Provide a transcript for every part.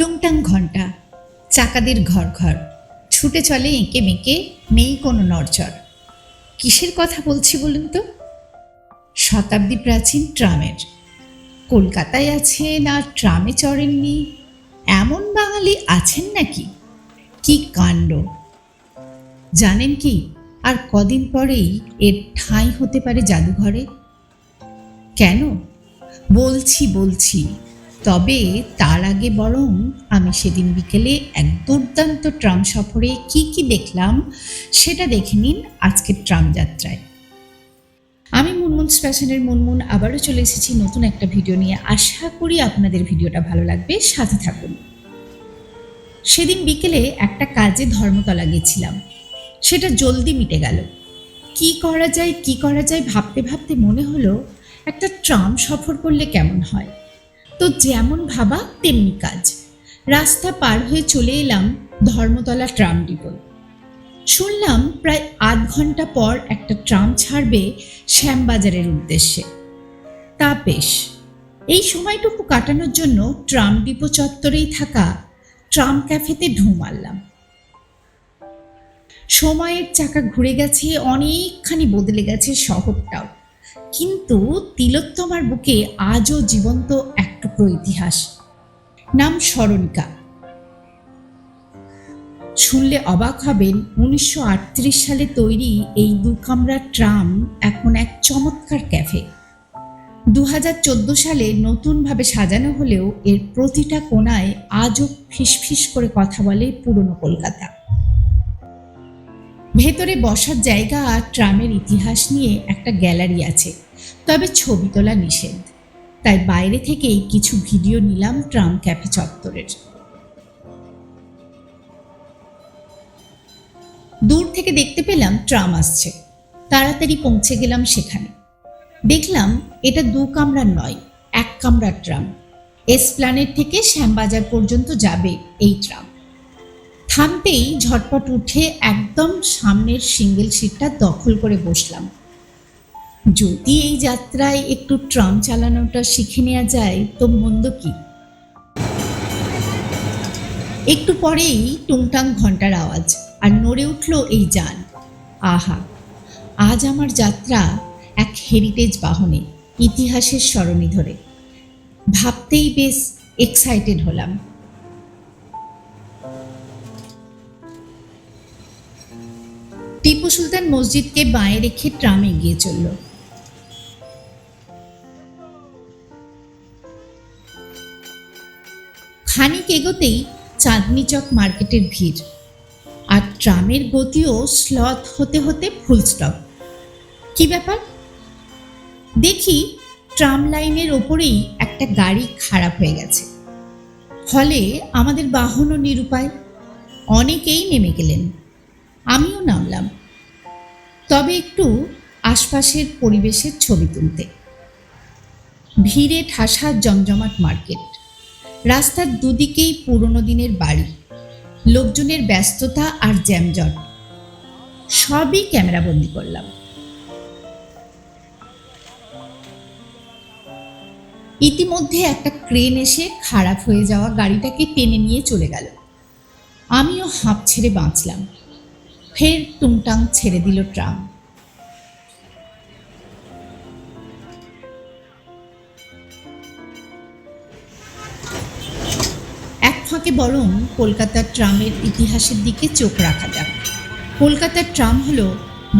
টুংটাং ঘণ্টা, চাকাদের ঘর ঘর, ছুটে চলে এঁকে মেঁকে, নেই কোনো নড়চড়। কিসের কথা বলছি বলুন তো? শতাব্দী প্রাচীন ট্রামের। কলকাতায় আছেন আর ট্রামে চড়েননি এমন বাঙালি আছেন নাকি? কি কাণ্ড! জানেন কি, আর কদিন পরেই এর ঠাঁই হতে পারে জাদুঘরে। কেন বলছি, তবে তার আগে বরং আমি সেদিন বিকেলে এক দুর্দান্ত ট্রাম সফরে কি দেখলাম সেটা দেখে নিন আজকের ট্রাম যাত্রায়। আমি মুনমুন ফ্যাশনের মুনমুন আবারও চলে এসেছি নতুন একটা ভিডিও নিয়ে। আশা করি আপনাদের ভিডিওটা ভালো লাগবে, সাথে থাকুন। সেদিন বিকেলে একটা কাজে ধর্মতলা গেছিলাম, সেটা জলদি মিটে গেল। কি করা যায় ভাবতে ভাবতে মনে হলো একটা ট্রাম সফর করলে কেমন হয়। তো যেমন ভাবা তেমনি কাজ। রাস্তা পার হয়ে চলে এলাম ধর্মতলা ট্রাম ডিপো। শুনলাম প্রায় আধ ঘন্টা পর একটা ট্রাম ছাড়বে শ্যামবাজারের উদ্দেশ্যে। তা বেশ, এই সময়টুকু কাটানোর জন্য ট্রাম ডিপো চত্বরেই থাকা ট্রাম ক্যাফেতে ঢুঁ মারলাম। সময়ের চাকা ঘুরে গেছে, অনেকখানি বদলে গেছে শহরটাও, কিন্তু তিলোত্তমার বুকে আজও জীবন্ত এক টুকরো ইতিহাস। নাম স্মরণিকা। শুনলে অবাক হবেন, 1938 সালে তৈরি এই দুকামরার ট্রাম এখন এক চমৎকার ক্যাফে। 2014 সালে নতুনভাবে সাজানো হলেও এর প্রতিটা কোণায় আজও ফিসফিস করে কথা বলে পুরনো কলকাতা। ভেতরে বসার জায়গা আর ট্রামের ইতিহাস নিয়ে একটা গ্যালারি আছে, তবে ছবি তোলা নিষেধ। তাই বাইরে থেকেই কিছু ভিডিও নিলাম ট্রাম ক্যাফে চত্বরের। দূর থেকে দেখতে পেলাম ট্রাম আসছে, তাড়াতাড়ি পৌঁছে গেলাম সেখানে। দেখলাম এটা দু কামরার নয়, এক কামরার ট্রাম। এসপ্ল্যানেড থেকে শ্যামবাজার পর্যন্ত যাবে এই ট্রাম। থামতেই ঝটপট উঠে একদম সামনের সিঙ্গেল সিটটা দখল করে বসলাম। যদি এই যাত্রায় একটু ট্রাম চালানোটা শিখে নেওয়া যায় তো মন্দ কি। একটু পরেই টুংটাং ঘণ্টার আওয়াজ, আর নড়ে উঠল এই যান। আহা, আজ আমার যাত্রা এক হেরিটেজ বাহনে, ইতিহাসের সরণি ধরে। ভাবতেই বেশ এক্সাইটেড হলাম। টিপু সুলতান মসজিদকে বাঁয়ে রেখে ট্রাম এগিয়ে চলল। খানিক এগোতেই চাঁদনি চক মার্কেটের ভিড়, আর ট্রামের গতিও স্লথ হতে হতে ফুল স্টপ। কি ব্যাপার? দেখি ট্রাম লাইনের ওপরেই একটা গাড়ি খারাপ হয়ে গেছে, ফলে আমাদের বাহনও নিরুপায়। অনেকেই নেমে গেলেন, আমিও নামলাম, তবে একটু আশপাশের পরিবেশের ছবি তুলতে। ভিড়ে ঠাসা জমজমাট মার্কেট, রাস্তার দুদিকেই পুরনো দিনের বাড়ি, লোকজনের ব্যস্ততা আর জ্যামজট, সবই ক্যামেরাবন্দি করলাম। ইতিমধ্যে একটা ক্রেন এসে খারাপ হয়ে যাওয়া গাড়িটাকে টেনে নিয়ে চলে গেল। আমিও হাঁপ ছেড়ে বাঁচলাম। ফের টুংটাং ছেড়ে দিল ট্রাম। এক ফাঁকে বরং কলকাতার ট্রামের ইতিহাসের দিকে চোখ রাখা যাক। কলকাতার ট্রাম হলো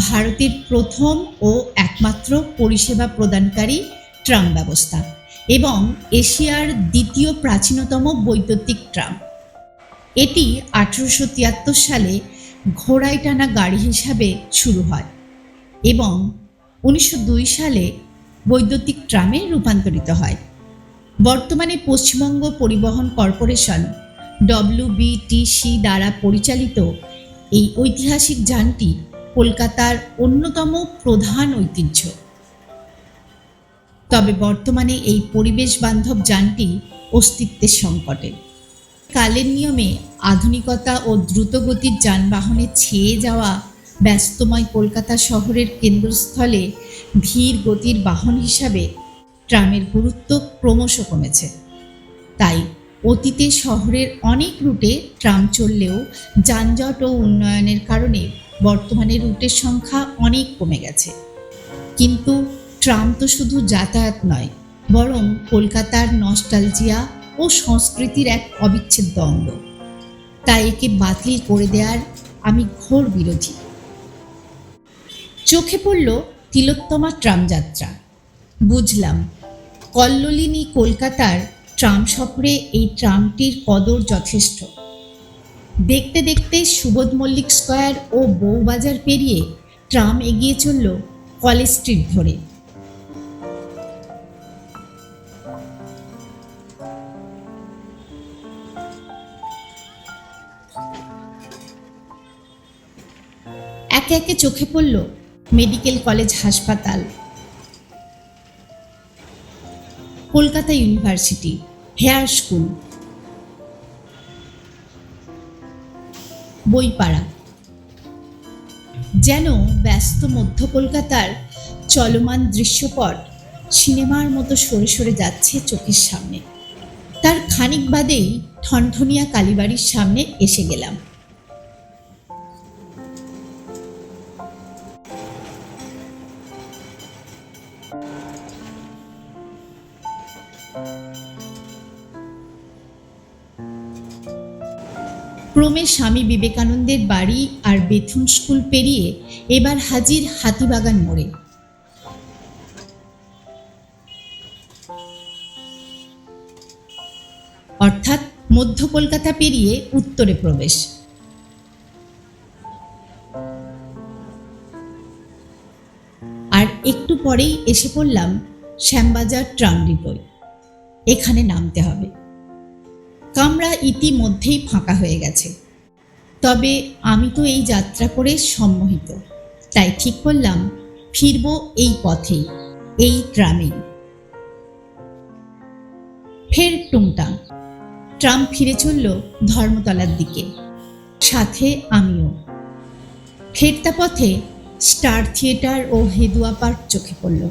ভারতের প্রথম ও একমাত্র পরিষেবা প্রদানকারী ট্রাম ব্যবস্থা এবং এশিয়ার দ্বিতীয় প্রাচীনতম বৈদ্যুতিক ট্রাম। এটি 1873 সালে ঘোড়ায় টানা গাড়ি হিসাবে শুরু হয় এবং 1902 সালে বৈদ্যুতিক ট্রামে রূপান্তরিত হয়। বর্তমানে পশ্চিমবঙ্গ পরিবহন কর্পোরেশন WBTC দ্বারা পরিচালিত এই ঐতিহাসিক যানটি কলকাতার অন্যতম প্রধান ঐতিহ্য। তবে বর্তমানে এই পরিবেশ বান্ধব যানটি অস্তিত্বের সংকটে। কালের নিয়মে আধুনিকতা ও দ্রুতগতির যানবাহনে ছেয়ে যাওয়া ব্যস্তময় কলকাতা শহরের কেন্দ্রস্থলে ধীর গতির বাহন হিসাবে ট্রামের গুরুত্ব ক্রমশ কমেছে। তাই অতীতে শহরের অনেক রুটে ট্রাম চললেও যানজট ও উন্নয়নের কারণে বর্তমানে রুটের সংখ্যা অনেক কমে গেছে। কিন্তু ট্রাম তো শুধু যাতায়াত নয়, বরং কলকাতার নস্টালজিয়া ও সংস্কৃতির এক অবিচ্ছেদ্য অঙ্গ। তাই একে বাতিল করে দেওয়ার আমি ঘোর বিরোধী। চোখে পড়ল তিলোত্তমা ট্রাম যাত্রা। বুঝলাম কল্লোলিনী কলকাতার ট্রাম সফরে এই ট্রামটির কদর যথেষ্ট। দেখতে দেখতে সুবোধ মল্লিক স্কয়ার ও বউবাজার পেরিয়ে ট্রাম এগিয়ে চলল কলেজ স্ট্রিট ধরে। একে একে চোখে পড়ল মেডিকেল কলেজ হাসপাতাল, কলকাতা ইউনিভার্সিটি, হেয়ার স্কুল, বইপাড়া। যেন ব্যস্ত মধ্য কলকাতার চলমান দৃশ্যপট সিনেমার মতো সরে সরে যাচ্ছে চোখের সামনে। তার খানিক বাদেই ঠনঠনিয়া কালীবাড়ির সামনে এসে গেলাম। ক্রমে স্বামী বিবেকানন্দের বাড়ি আর বেথুন স্কুল পেরিয়ে এবার হাজির হাতিবাগান মোড়ে। অর্থাৎ মধ্য কলকাতা পেরিয়ে উত্তরে প্রবেশ। আর একটু পরেই এসে পড়লাম শ্যামবাজার ট্রাম ডিপোয়। এখানে নামতে হবে। কামরা ইতিমধ্যেই ফাঁকা হয়ে গেছে। তবে আমি তো এই যাত্রা করে সম্মোহিত, তাই ঠিক করলাম ফিরব এই পথেই, এই ট্রামেই। ফের টুংটাং ট্রাম ফিরে চলল ধর্মতলার দিকে, সাথে আমিও। ফেরতা পথে স্টার থিয়েটার ও হেদুয়া পার্ক চোখে পড়ল।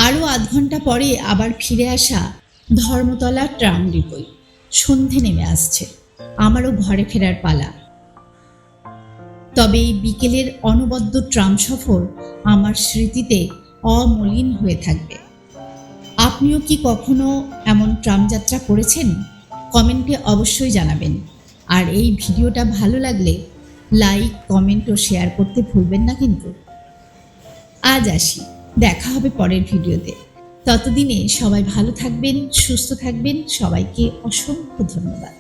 আরও আধ ঘন্টা পরে আবার ফিরে আসা ধর্মতলা ট্রাম ডিপোয়। সন্ধে নেমে আসছে, আমারও ঘরে ফেরার পালা। তবে এই বিকেলের অনবদ্য ট্রাম সফর আমার স্মৃতিতে অমলিন হয়ে থাকবে। আপনিও কি কখনো এমন ট্রাম যাত্রা করেছেন? কমেন্টে অবশ্যই জানাবেন। আর এই ভিডিওটা ভালো লাগলে লাইক, কমেন্ট ও শেয়ার করতে ভুলবেন না কিন্তু। আজ আসি, দেখা হবে পরের ভিডিওতে। ততদিনে সবাই ভালো থাকবেন, সুস্থ থাকবেন। সবাইকে অসংখ্য ধন্যবাদ।